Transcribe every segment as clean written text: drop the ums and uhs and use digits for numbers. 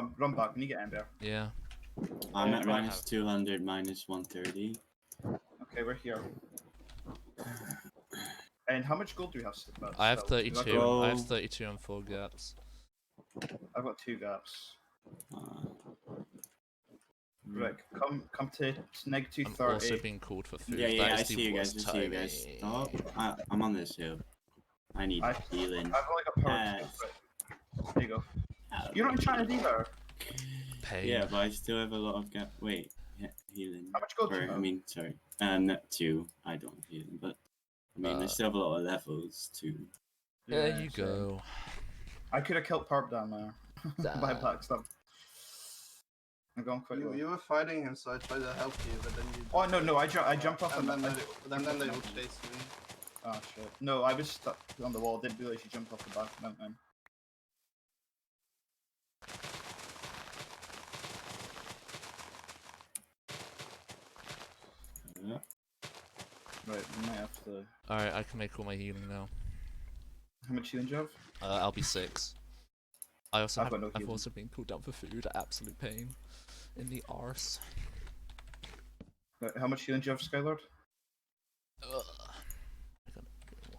come, run back. We need to get Ember. Yeah. I'm Yeah, at go minus ahead. 200, minus 130. Okay, we're here. And how much gold do we have? I have still? 32. go. I have 32 on 4 gaps. I've got 2 gaps. Hmm. Right, come to neg I'm 230. also being called for food. Yeah, That yeah, is I the see you guys. worst I see you guys. timing. Stop. I'm on this hill. I need healing. I've only got power 2. Right. There you go. You're not enchanted either. Pain. Yeah, but I still have a lot of gap. Wait, healing. How much gold do you Or, I have? mean, sorry. Not 2. I don't have healing, but I mean, I still have a lot of levels too. There you same. go. I could have killed Parp down there by Damn. backstab. I'm going quick. You were fighting him, so I tried to help you, but then you. Oh no, I jumped off and and then they will chase me. Oh shit. No, I was stuck on the wall. Didn't realize you jumped off the back mountain. Yeah. Right, we might have to. Alright, I can make all my healing now. How much healing do you have? I'll be 6. I also I've have, got no I've healing. also been called down for food. Absolute pain in the arse. Right, how much healing do you have, Skylord? Ugh. I gotta go.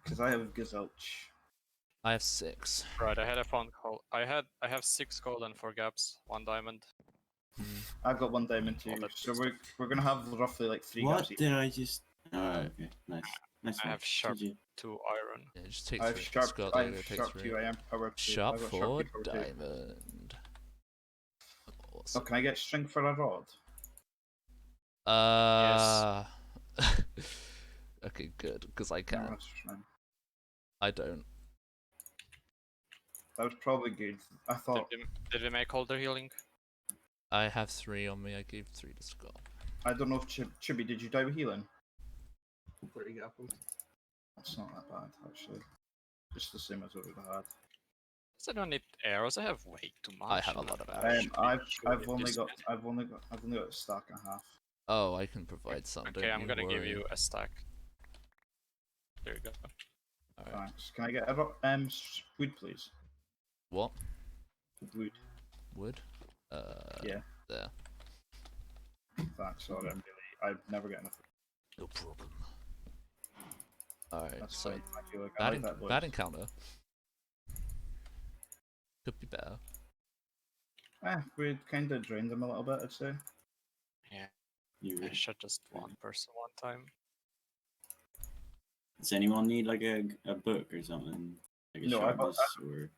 Because I have Gazilch. I have 6. Right, I had a phone call. I have 6 gold and 4 gaps, 1 diamond. I've got 1 diamond too. that's So we're gonna have roughly like 3 What gaps each. did I just? Oh, okay, nice. Nice I one. have sharp GG. 2 iron. Yeah, just take I have 3. sharp. Scott, I there you have go, take sharp 3. 2. I am power 2. Sharp I've got 4 sharp 2, power 2. diamond. Oh, Awesome. can I get string for a rod? Okay, good, because I No, can. that's fine. I don't. That was probably good. I thought. Did we make all the healing? I have 3 on me. I gave 3 to Scott. I don't know if Chibi, did you die with healing? Pretty apples. That's not that bad actually. Just the same as what we had. I don't need arrows. I have way too much. I have a lot of and arrows. should be I've good only this got minute. I've only got a stack and a half. Oh, I can provide some. Okay, don't I'm you gonna give worry. you a stack. There you go. Alright. Thanks. Can I get wood please? What? Wood. Wood? Yeah. There. Thanks. Sorry, I've never get enough. No problem. Alright, That's so fine. I feel like I bad, like that voice. bad encounter. Could be better. We kind of drained them a little bit, I'd say. Yeah, You I really- shot just one person one time. Does anyone need like a book or something? Like a No, I've got- sharpness or?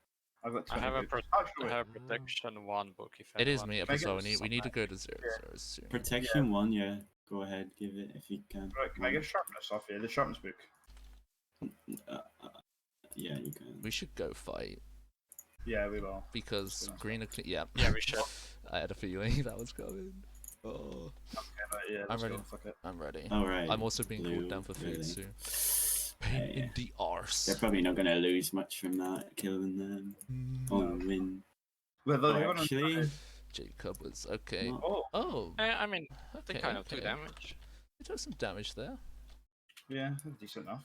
I've got 20 I have a books. I Actually, have a protection 1 book if It is anyone me, Can I so get we need to some go to 0 soon. Protection 1, yeah. Go ahead, give it if you can. right, can I get sharpness off you? The sharpness book. Yeah, you can. We should go fight Yeah, we will. because Yeah. green. Yeah. Yeah, we should. I had a feeling that was coming. Oh, Yeah, but yeah, I'm let's ready. go, fuck it. I'm ready. Alright. I'm also being blue, called down for food really. soon. Pain Yeah. in the arse. They're probably not gonna lose much from that, killing them. Or win. Well, Oh, they're gonna- actually, Jacob was okay. No. Oh, Oh, I mean, they okay, kind of do okay. damage. It took some damage there. yeah, that's decent enough.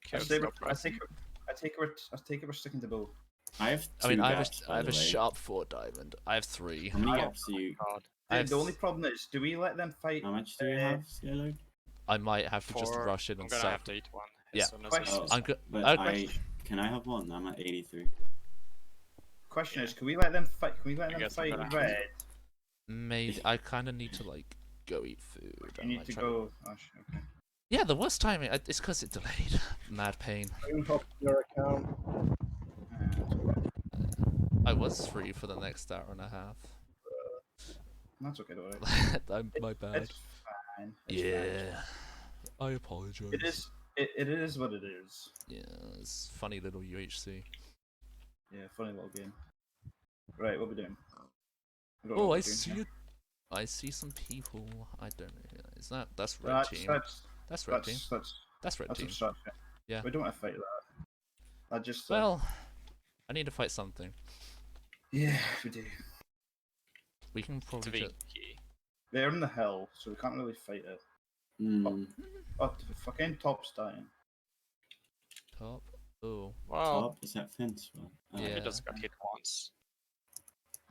I Kills say no we're, I pressing. take it we're sticking to bow. I have two I mean, gaps, I have by a the way. sharp 4 diamond. I have 3. How many Oh, gaps do you? God. I have The only problem is, do we let them fight? How much do you have, Skylar? I might have to just For- rush in I'm and gonna sap. have to eat one. Yeah. As soon as Question- I I'm good. But Okay. can I have one? I'm at 83. Question Yeah. is, can we let them fight? Can we let I them guess I'm fight gonna have to- red? Maybe I kind of need to like go eat food. You and, need like, to try go. Oh, shit, okay. Yeah, the worst timing. It's because it delayed. Mad pain. I'm top your account. I was free for the next hour and a half. That's okay, don't worry. My bad. It's fine. It's Yeah. I apologize. fine. It is what it is. Yeah, it's funny little UHC. Yeah, funny little game. Right, what we doing? don't know Oh, what I we're doing see here. it. I see some people. I don't know who that is. That's red team. That's red team. That's red That's team. obstruction. Yeah. We don't want to fight that. I just. Well, I need to fight something. Yeah, we do. We can probably just... Twinkie. They're in the hill, so we can't really fight it. Hmm. Oh, the fucking top's dying. top. Oh, Well, Top is that fence one? Yeah. he just got hit once.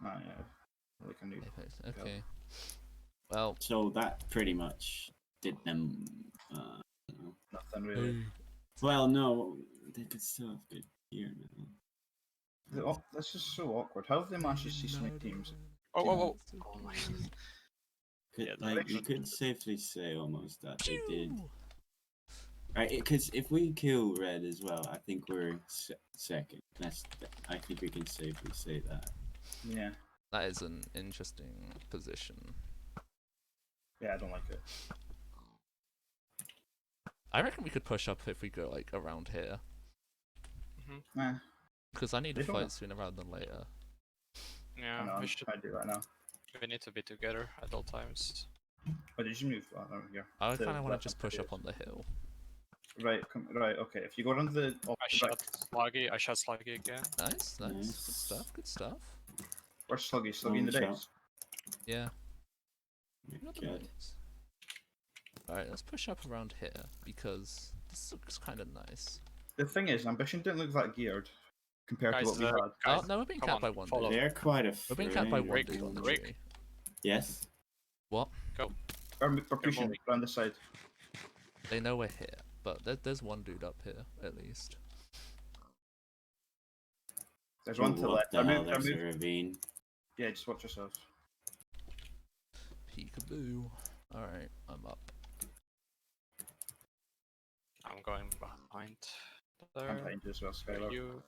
Ah, yeah. Like a noob. Apex. Okay. Well. So that pretty much did them. I don't know. Nothing really. Well, no, they could still have good gear now. This is so awkward. How have they managed to see so many teams? Oh, oh, oh. Oh my. Yeah, Like you could safely say almost that they did. Right, because if we kill red as well, I think we're second. I think we can safely say that. Yeah. That is an interesting position. Yeah, I don't like it. I reckon we could push up if we go like around here. Nah. Because I need to They don't fight have- sooner rather than later. I Yeah, know, we I'm should. trying to do it right now. We need to be together at all times. But did you move? Oh, over here. I To kind of want left to just of push the up on the hill. Right, right, okay. If you go down the. Oh, I shot Sluggy. I shot Sluggy again. Nice, nice. Nice. Good stuff, good stuff. Where's Sluggy? Sluggy in the Long base. Yeah. Not the Good. base. Alright, let's push up around here because this looks kind of nice. The thing is, Ambition didn't look that geared compared Guys, to what we had. Oh, guys, no, we're being come capped on, by one follow. dude. They're quite a. We're being capped by one Rick, dude on the Rick. tree. Yes. What? We're pushing moving. around the side. They know we're here, but there's one dude up here, at least. There's one Oh, to the what left. the I hell? moved, There's a ravine. Yeah, just watch yourself. Peekaboo. Alright, I'm up. I'm going behind. I'm There. behind you as well, Where Skylar. you?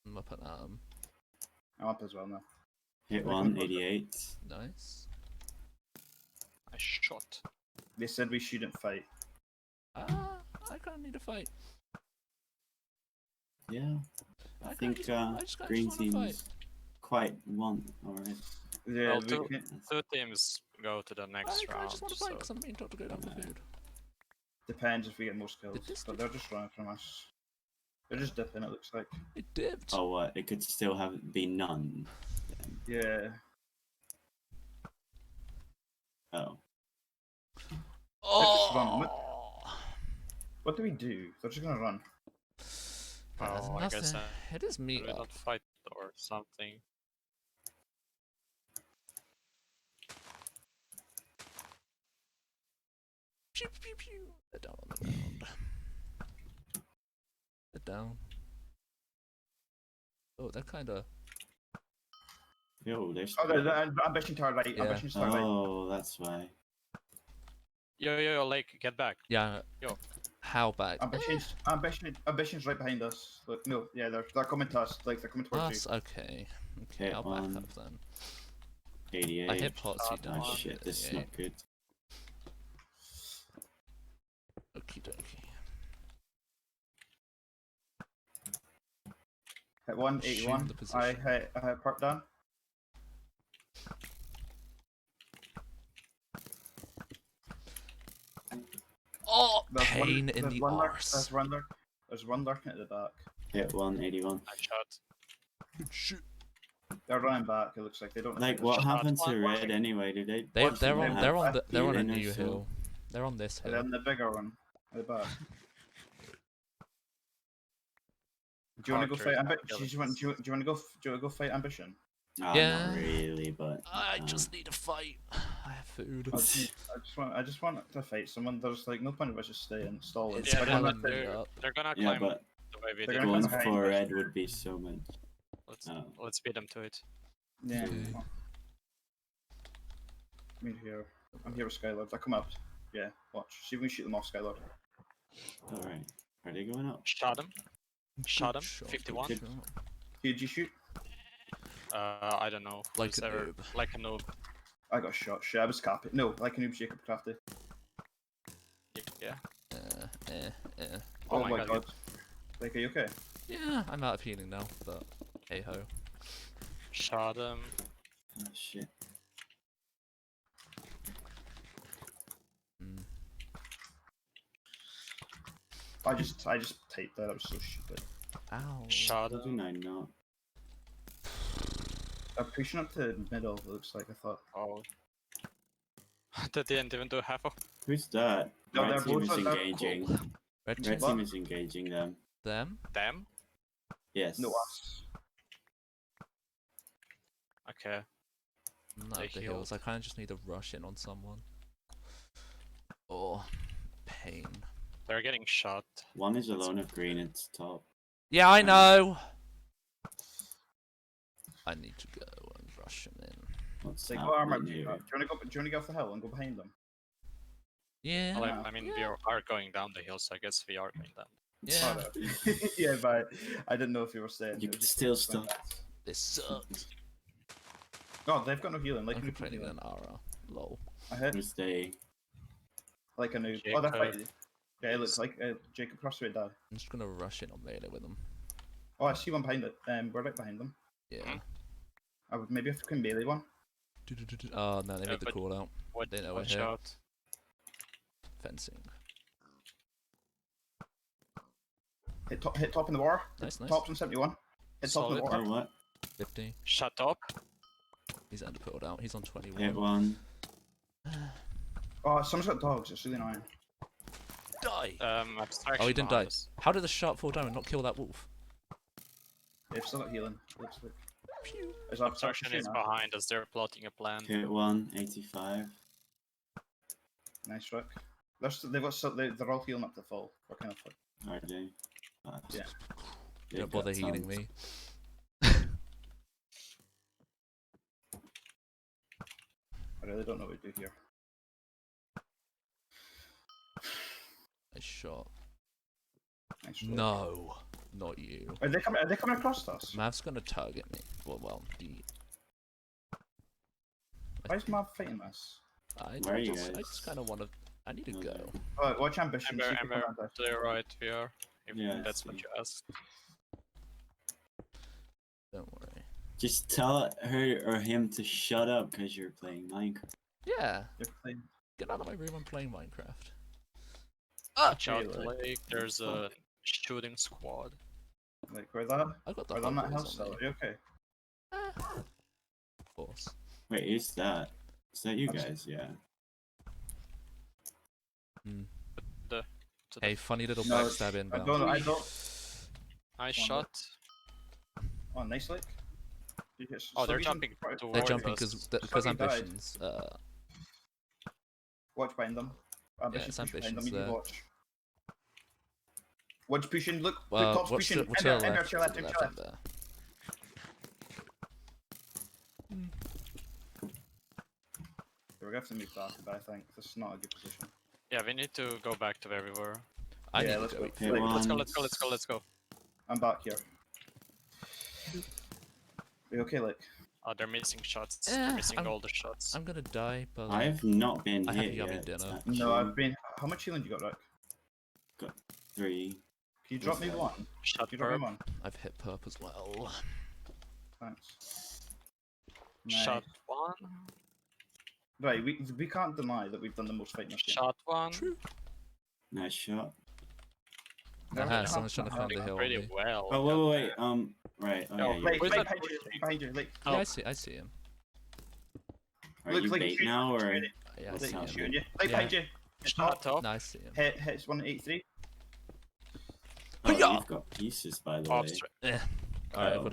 I'm up and I'm up as well now. Hit one, 88. nice. I shot. They said we shouldn't fight. Ah, I kinda need to fight. Yeah. I think just kinda green just wanna fight. team's quite alright. Yeah, Well, we two- can, Two teams go to the next I round. just want to fight So because I'm being told to go down for food. depends if we get more kills. Did this But do- they're just running from us. They're just dipping, it looks like. It dipped. Oh, what? It could still have been none. Then. Yeah. Oh. Oh! What do we do? They're just gonna run. There's Oh, I guess, nothing. It is me we up. don't fight or something. Pew, pew, pew. They're down on the ground. They're down. Oh, they're kind of. Yo, there's. Oh, the Ambition to our right. Yeah. Ambition to our right. Oh, that's why. Yo, Lake, get back. Yeah. Yo. How bad? Ambition's right behind us. Look, no, yeah, they're coming to us. Like they're coming towards Us? Okay. Okay, Hit I'll back one. up then. 88. I hit Potsy Oh, down. Oh shit, this is Yeah. not good. Okie dokie. Hit 181. Assume the position. I hit perp down. Oh, There's one- pain in there's the one lurk- arse. There's one lurking at the back. Hit 181. I shot. Shit. They're running back. It looks like they don't. Like, think what there's- happened to one red watching. anyway? Did they? They're Watch them, on they they're have on the they're on a FP new in it, so- hill. They're on this They're hill. on the bigger one at the back. Do you want to go Carter's fight not Ambition? killing Do you want to go fight Ambition? Ah, Yeah. Not really, but. I just need to fight. I have food. I just want to fight someone. There's like no point of us just staying stalling. It's Yeah, Like, they're, I'm telling not- me they're, up. they're gonna Yeah, climb but the way we they're did. gonna going come behind for us. red would be so much. Let's Oh. let's beat them to it. Yeah. Okay. I'm here. I'm here with Skylord. They come up. Yeah, watch. See if we can shoot them off, Skylord. Alright. Are they going up? Shot him. Shot him. Shot, 51. shot. Did you shoot? I don't know. Like who's a ever- noob. Like a noob. I got shot. Shit, I was capping. No, like a noob Jacob Crafty. Yeah. Oh, my my God. god. Like, are you okay? Yeah, I'm out of healing now, but hey ho. Shot him. Oh shit. Mm. I just typed that. I was so stupid. Ow. Shot How him. did I not? I'm pushing up to middle. It looks like I thought. Oh. They didn't even do half of. Who's that? No, Red they're team both- is they're engaging. Red Red team. team is engaging them. Them? Them? Yes. No us. Okay. Not They the hills. healed. I kind of just need to rush in on someone. Oh, pain. They're getting shot. One is alone of green at top. Yeah, I know. I need to go and rush him in. What's They got armor. Do happening you here? want to go off the hill and go behind them? Yeah. Well, Yeah. I mean, we are going down the hill, so I guess we are going down. Yeah. Alright. Yeah, but I didn't know if you were saying. You it was can just still swing stop. backs. This sucks. Oh, they've got no healing. Like I'm a noob complaining healing. an Ara. Lol. I hit Where's they? like a noob. Oh, they're Jacob. fighting. Yeah, it looks like Jacob Crossway died. I'm just gonna rush in on melee with them. Oh, I see one behind it. We're right behind them. Yeah. I would maybe have to melee one. Oh no, they Yeah, made the but- call out. What? They know we're Watch here. out. Fencing. Hit top in the war. Nice, nice. Top's on 71. Hit top in the Solid. Oh, war. what? 50. Shut up. He's under pulled out. He's on 21. Hit one. Oh, someone's got dogs. It's really annoying. Die! Abstraction. Oh, he didn't behind die. us. How did the shot fall down and not kill that wolf? They've still got healing. Looks like. Pew. Is that Abstraction is behind us. They're plotting a plan. Hit one. 85. Nice, Rick. They're all healing up to full. We're kind of like. Are they? Yeah. You don't bother healing me. I really don't know what we do here. Nice shot. Nice shot. No, not you. Are they coming across us? Mav's gonna target me. Well, the. Why is Mav fighting us? Where are you I guys? just kind of want to. I need to Okay. go. Oh, watch ambition. Ember, see if we Ember. come around us. To the right, we are. If Yeah, I that's what see. you asked. Don't worry. Just tell her or him to shut up because you're playing Minecraft. Yeah, They're playing. get out of my room. I'm playing Minecraft. Watch out, really? Lake. There's a shooting squad. Like where that? I got the We're on that Hogwarts hill on still. me. Are you okay? Of course. Wait, is that? Is that you That's- guys? Yeah. Hmm. To the Hey, funny little No, backstab I inbound. don't. nice One shot. Oh, nice lick. Oh, they're jumping towards They're jumping us. because Somebody died. ambitions. Watch behind them. Ambition's it's pushing behind them. Ambition's You need to there. watch. Watch pushing. Look. Well, Top's what's pushing. to the Ember, left? to your left. To your left. there. We're gonna have to move back, but I think this is not a good position. Yeah, we need to go back to where we were. I Yeah, need let's to go. go. Hit Wait, one. Let's go. I'm back here. Are you okay, like? Oh, they're missing shots. Eh, They're missing I'm- all the shots. I'm gonna die, but I have not been I hit haven't got me yet. dinner. actually. No, I've been. How much healing you got, Rick? 3. Can you drop me Okay. one? Shot Can you drop me perp. one? I've hit perp as well. Thanks. Shot Nice. one. Right, we can't deny that we've done the most fighting this game. Shot one. True. Nice shot. Aha, someone's trying to climb the Doing hill. on pretty me. well. Oh, wait. Right. Oh, Oh, yeah, Like, Where's right that- behind you, like. Oh. Yeah, I see him. Are Looks you like bait shooting- now or? shooting- Yeah, I Like, see not him. shooting you. Right Yeah. behind you. Hit Shot top. top. No, I see him. Hits 183. Oh, Hiya! you've got pieces by the Oh, way. stra- Eh. Alright, Oh. I've got